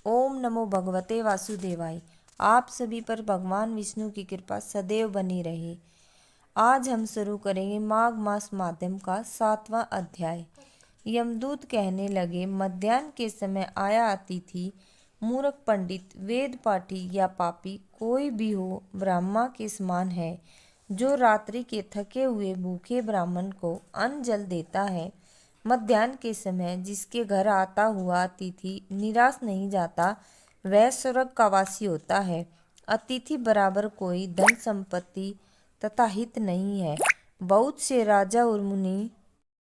ओम नमो भगवते वासुदेवाय। आप सभी पर भगवान विष्णु की कृपा सदैव बनी रहे। आज हम शुरू करेंगे माघ मास माध्यम का 7वां अध्याय। यमदूत कहने लगे, मध्याह्न के समय आया अतिथि, मूर्ख पंडित, वेद पाठी या पापी कोई भी हो, ब्रह्मा के समान है, जो रात्रि के थके हुए भूखे ब्राह्मण को अन्न जल देता है। मध्याह्न के समय जिसके घर आता हुआ अतिथि निराश नहीं जाता, वह स्वर्ग का वासी होता है। अतिथि बराबर कोई धन संपत्ति तथा हित नहीं है। बहुत से राजा और मुनि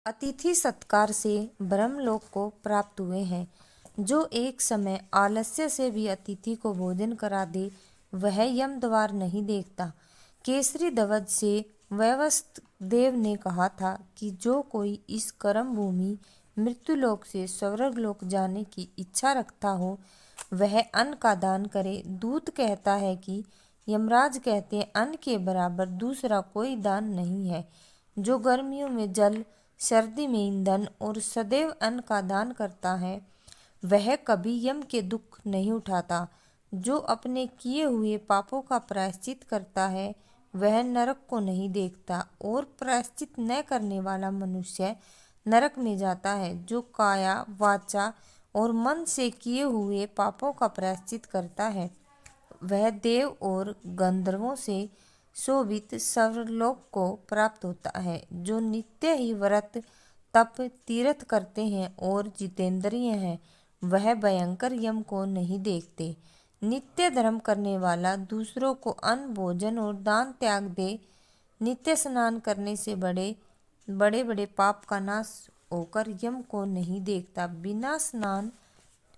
अतिथि सत्कार से ब्रह्मलोक को प्राप्त हुए हैं। जो एक समय आलस्य से भी अतिथि को भोजन करा दे, वह यम द्वार नहीं देखता। केसरी ध्वज से वैवस्वत देव ने कहा था कि जो कोई इस कर्म भूमि मृत्युलोक से स्वर्गलोक जाने की इच्छा रखता हो, वह अन्न का दान करे। दूत कहता है कि यमराज कहते हैं, अन्न के बराबर दूसरा कोई दान नहीं है। जो गर्मियों में जल, सर्दी में ईंधन और सदैव अन्न का दान करता है, वह कभी यम के दुख नहीं उठाता। जो अपने किए हुए पापों का प्रायश्चित करता है, वह नरक को नहीं देखता, और प्रायश्चित न करने वाला मनुष्य नरक में जाता है। जो काया, वाचा और मन से किए हुए पापों का प्रायश्चित करता है, वह देव और गंधर्वों से शोभित स्वर्गलोक को प्राप्त होता है। जो नित्य ही व्रत, तप, तीर्थ करते हैं और जितेंद्रिय हैं, वह भयंकर यम को नहीं देखते। नित्य धर्म करने वाला दूसरों को अन्न, भोजन और दान त्याग दे। नित्य स्नान करने से बड़े बड़े पाप का नाश होकर यम को नहीं देखता। बिना स्नान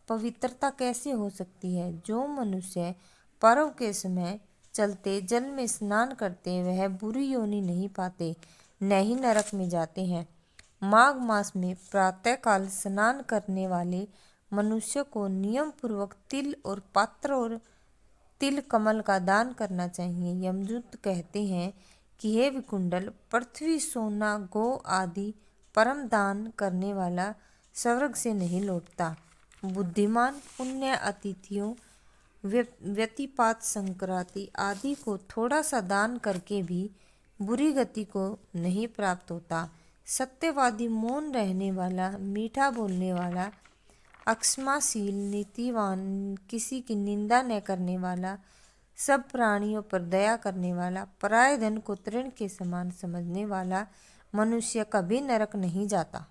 पवित्रता कैसे हो सकती है? जो मनुष्य पर्व के समय चलते जल में स्नान करते, वह बुरी योनि नहीं पाते, न ही नरक में जाते हैं। माघ मास में प्रातःकाल स्नान करने वाले मनुष्य को नियम पूर्वक तिल और पात्र और तिल कमल का दान करना चाहिए। यमदूत कहते हैं कि हे विकुंडल, पृथ्वी, सोना, गौ आदि परम दान करने वाला स्वर्ग से नहीं लौटता। बुद्धिमान पुण्य अतिथियों, व्यतिपात, संक्रांति आदि को थोड़ा सा दान करके भी बुरी गति को नहीं प्राप्त होता। सत्यवादी, मौन रहने वाला, मीठा बोलने वाला, अक्षमाशील, नीतिवान, किसी की निंदा न करने वाला, सब प्राणियों पर दया करने वाला, पराय धन को तृण के समान समझने वाला मनुष्य कभी नरक नहीं जाता।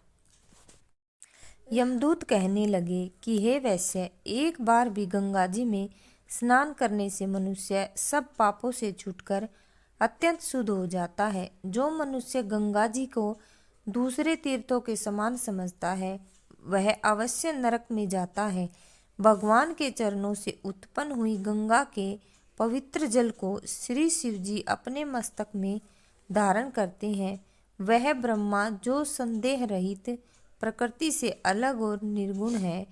यमदूत कहने लगे कि हे वैश्य, एक बार भी गंगा जी में स्नान करने से मनुष्य सब पापों से छूटकर अत्यंत शुद्ध हो जाता है। जो मनुष्य गंगा जी को दूसरे तीर्थों के समान समझता है, वह अवश्य नरक में जाता है। भगवान के चरणों से उत्पन्न हुई गंगा के पवित्र जल को श्री शिव जी अपने मस्तक में धारण करते हैं। वह ब्रह्मा, जो संदेह रहित, प्रकृति से अलग और निर्गुण है,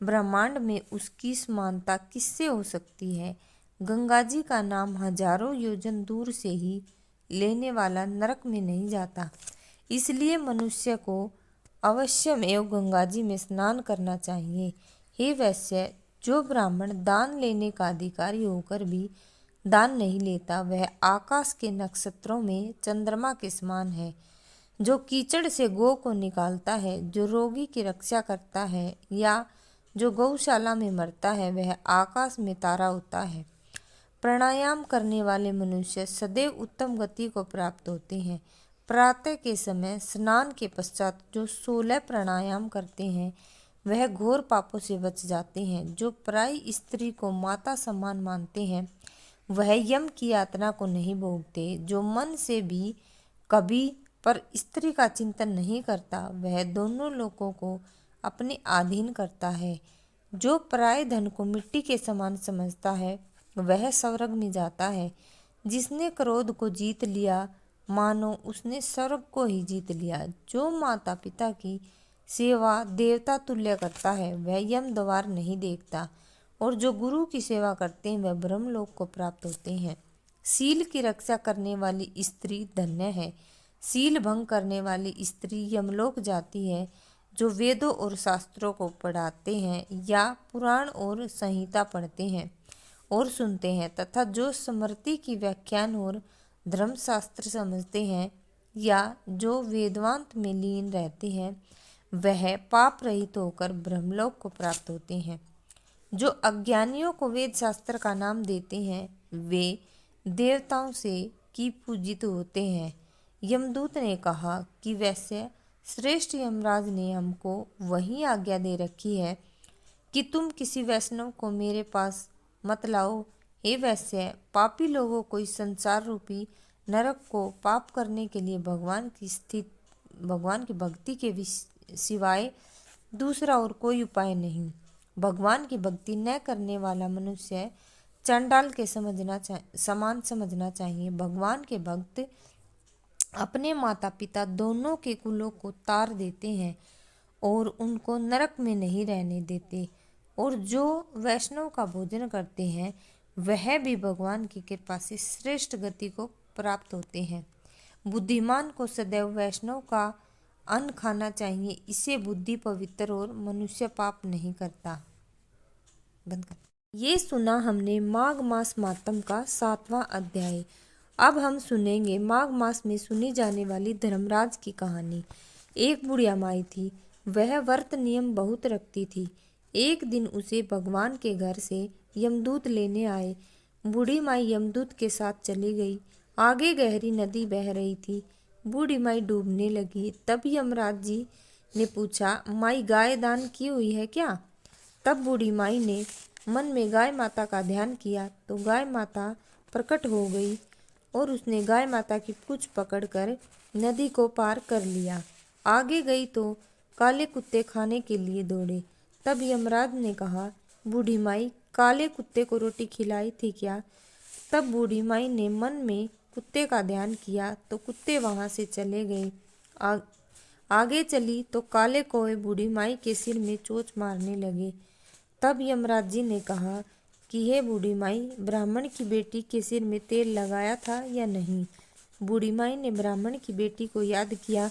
ब्रह्मांड में उसकी समानता किससे हो सकती है? गंगा जी का नाम हजारों योजन दूर से ही लेने वाला नरक में नहीं जाता। इसलिए मनुष्य को अवश्यमेव गंगा जी में स्नान करना चाहिए। हे वैश्य, जो ब्राह्मण दान लेने का अधिकारी होकर भी दान नहीं लेता, वह आकाश के नक्षत्रों में चंद्रमा के समान है। जो कीचड़ से गौ को निकालता है, जो रोगी की रक्षा करता है, या जो गौशाला में मरता है, वह आकाश में तारा होता है। प्राणायाम करने वाले मनुष्य सदैव उत्तम गति को प्राप्त होते हैं। प्रातः के समय स्नान के पश्चात जो 16 प्राणायाम करते हैं, वह घोर पापों से बच जाते हैं। जो पराई स्त्री को माता समान मानते हैं, वह यम की यातना को नहीं भोगते। जो मन से भी कभी पर स्त्री का चिंतन नहीं करता, वह दोनों लोगों को अपने अधीन करता है। जो पराये धन को मिट्टी के समान समझता है, वह स्वर्ग में जाता है। जिसने क्रोध को जीत लिया, मानो उसने स्वर्ग को ही जीत लिया। जो माता पिता की सेवा देवता तुल्य करता है, वह यम द्वार नहीं देखता, और जो गुरु की सेवा करते हैं, वह ब्रह्मलोक को प्राप्त होते हैं। शील की रक्षा करने वाली स्त्री धन्य है। शील भंग करने वाली स्त्री यमलोक जाती है। जो वेदों और शास्त्रों को पढ़ाते हैं या पुराण और संहिता पढ़ते हैं और सुनते हैं, तथा जो स्मृति की व्याख्यान और धर्मशास्त्र समझते हैं या जो वेदांत में लीन रहते हैं, वह पाप रहित होकर ब्रह्मलोक को प्राप्त होते हैं। जो अज्ञानियों को वेद शास्त्र का नाम देते हैं, वे देवताओं से की पूजित होते हैं। यमदूत ने कहा कि वैसे श्रेष्ठ यमराज ने हमको वही आज्ञा दे रखी है कि तुम किसी वैष्णव को मेरे पास मत लाओ। हे वैश्य, पापी लोगों को इस संसार रूपी नरक को पाप करने के लिए भगवान की भक्ति के सिवाय दूसरा और कोई उपाय नहीं। भगवान की भक्ति न करने वाला मनुष्य चंडाल के समान समझना चाहिए। भगवान के भक्त अपने माता पिता दोनों के कुलों को तार देते हैं और उनको नरक में नहीं रहने देते, और जो वैष्णव का भोजन करते हैं वह भी भगवान की कृपा से श्रेष्ठ गति को प्राप्त होते हैं। बुद्धिमान को सदैव वैष्णव का अन्न खाना चाहिए, इससे बुद्धि पवित्र और मनुष्य पाप नहीं करता। बंद कर। ये सुना हमने माघ मास मातम का 7वां अध्याय। अब हम सुनेंगे माघ मास में सुनी जाने वाली धर्मराज की कहानी। एक बुढ़िया माई थी, वह व्रत नियम बहुत रखती थी। एक दिन उसे भगवान के घर से यमदूत लेने आए। बूढ़ी माई यमदूत के साथ चली गई। आगे गहरी नदी बह रही थी। बूढ़ी माई डूबने लगी। तब यमराज जी ने पूछा, माई गाय दान की हुई है क्या? तब बूढ़ी माई ने मन में गाय माता का ध्यान किया तो गाय माता प्रकट हो गई और उसने गाय माता की पूंछ पकड़कर नदी को पार कर लिया। आगे गई तो काले कुत्ते खाने के लिए दौड़े। तब यमराज ने कहा, बूढ़ी माई, काले कुत्ते को रोटी खिलाई थी क्या? तब बूढ़ी माई ने मन में कुत्ते का ध्यान किया तो कुत्ते वहां से चले गए। आगे चली तो काले कौवे बूढ़ी माई के सिर में चोंच मारने लगे। तब यमराज जी ने कहा कि हे बूढ़ी माई, ब्राह्मण की बेटी के सिर में तेल लगाया था या नहीं? बूढ़ी माई ने ब्राह्मण की बेटी को याद किया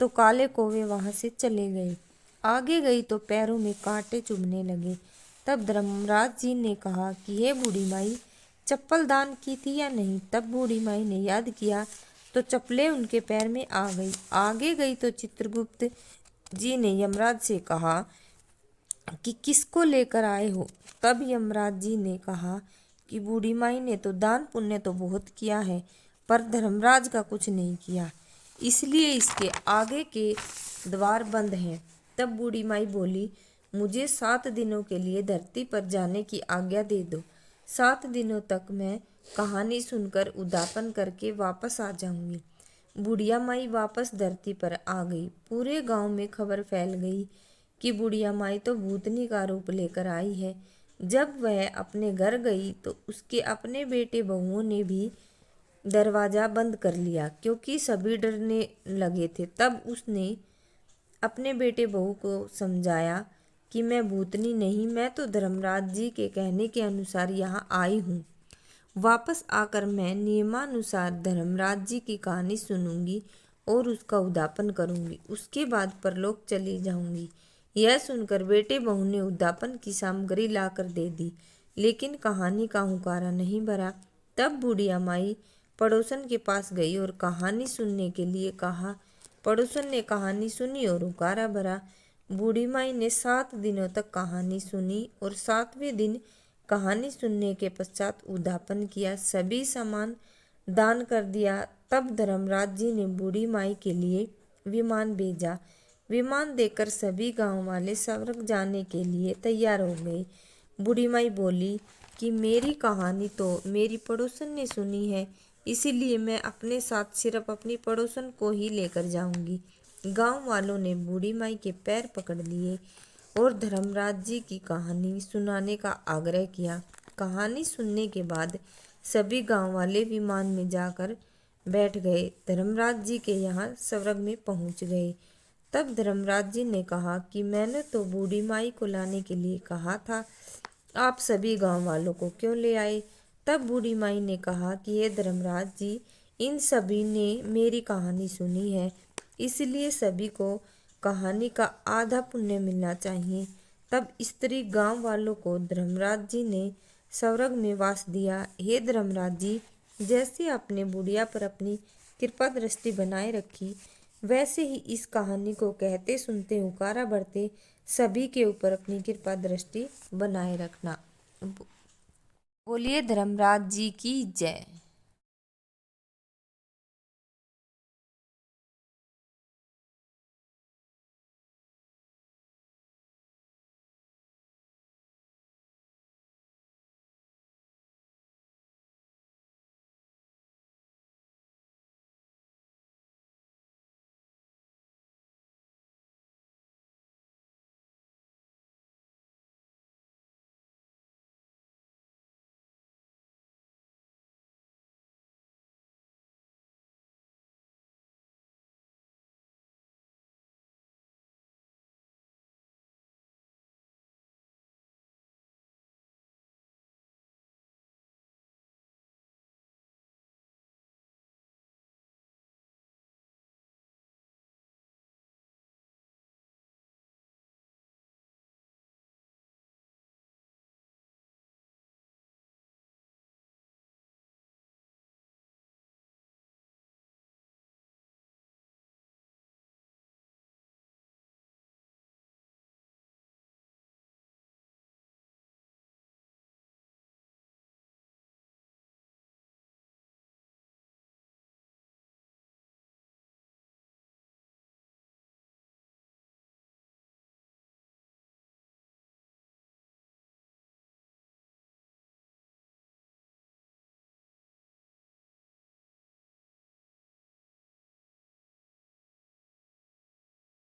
तो काले कौवे वहां से चले गए। आगे गई तो पैरों में कांटे चुभने लगे। तब धर्मराज जी ने कहा कि हे बूढ़ी माई, चप्पल दान की थी या नहीं? तब बूढ़ी माई ने याद किया तो चप्पलें उनके पैर में आ गई। आगे गई तो चित्रगुप्त जी ने यमराज से कहा कि किसको लेकर आए हो? तब यमराज जी ने कहा कि बूढ़ी माई ने तो दान पुण्य तो बहुत किया है, पर धर्मराज का कुछ नहीं किया, इसलिए इसके आगे के द्वार बंद हैं। तब बूढ़ी माई बोली, मुझे 7 दिनों के लिए धरती पर जाने की आज्ञा दे दो। 7 दिनों तक मैं कहानी सुनकर उद्यापन करके वापस आ जाऊंगी। बुढ़िया माई वापस धरती पर आ गई। पूरे गांव में खबर फैल गई कि बुढ़िया माई तो भूतनी का रूप लेकर आई है। जब वह अपने घर गई तो उसके अपने बेटे बहुओं ने भी दरवाजा बंद कर लिया, क्योंकि सभी डरने लगे थे। तब उसने अपने बेटे बहू को समझाया कि मैं भूतनी नहीं, मैं तो धर्मराज जी के कहने के अनुसार यहाँ आई हूँ। वापस आकर मैं नियमानुसार धर्मराज जी की कहानी सुनूंगी और उसका उद्यापन करूंगी। उसके बाद परलोक चली जाऊंगी। यह सुनकर बेटे बहू ने उद्यापन की सामग्री लाकर दे दी, लेकिन कहानी का हुंकारा नहीं भरा। तब बुढ़िया माई पड़ोसन के पास गई और कहानी सुनने के लिए कहा। पड़ोसन ने कहानी सुनी और हुंकारा भरा। बूढ़ी माई ने 7 दिनों तक कहानी सुनी और 7वें दिन कहानी सुनने के पश्चात उद्यापन किया, सभी सामान दान कर दिया। तब धर्मराज जी ने बूढ़ी माई के लिए विमान भेजा। विमान देकर सभी गांव वाले स्वर्ग जाने के लिए तैयार हो गए। बूढ़ी माई बोली कि मेरी कहानी तो मेरी पड़ोसन ने सुनी है, इसीलिए मैं अपने साथ सिर्फ अपनी पड़ोसन को ही लेकर जाऊंगी। गांव वालों ने बूढ़ी माई के पैर पकड़ लिए और धर्मराज जी की कहानी सुनाने का आग्रह किया। कहानी सुनने के बाद सभी गांव वाले विमान में जाकर बैठ गए। धर्मराज जी के यहाँ स्वर्ग में पहुंच गए। तब धर्मराज जी ने कहा कि मैंने तो बूढ़ी माई को लाने के लिए कहा था, आप सभी गांव वालों को क्यों ले आए? तब बूढ़ी माई ने कहा कि हे धर्मराज जी, इन सभी ने मेरी कहानी सुनी है, इसलिए सभी को कहानी का आधा पुण्य मिलना चाहिए। तब स्त्री गांव वालों को धर्मराज जी ने स्वर्ग में वास दिया। हे धर्मराज जी, जैसे आपने बुढ़िया पर अपनी कृपा दृष्टि बनाए रखी, वैसे ही इस कहानी को कहते सुनते हुकारा बढ़ते सभी के ऊपर अपनी कृपा दृष्टि बनाए रखना। बोलिए धर्मराज जी की जय।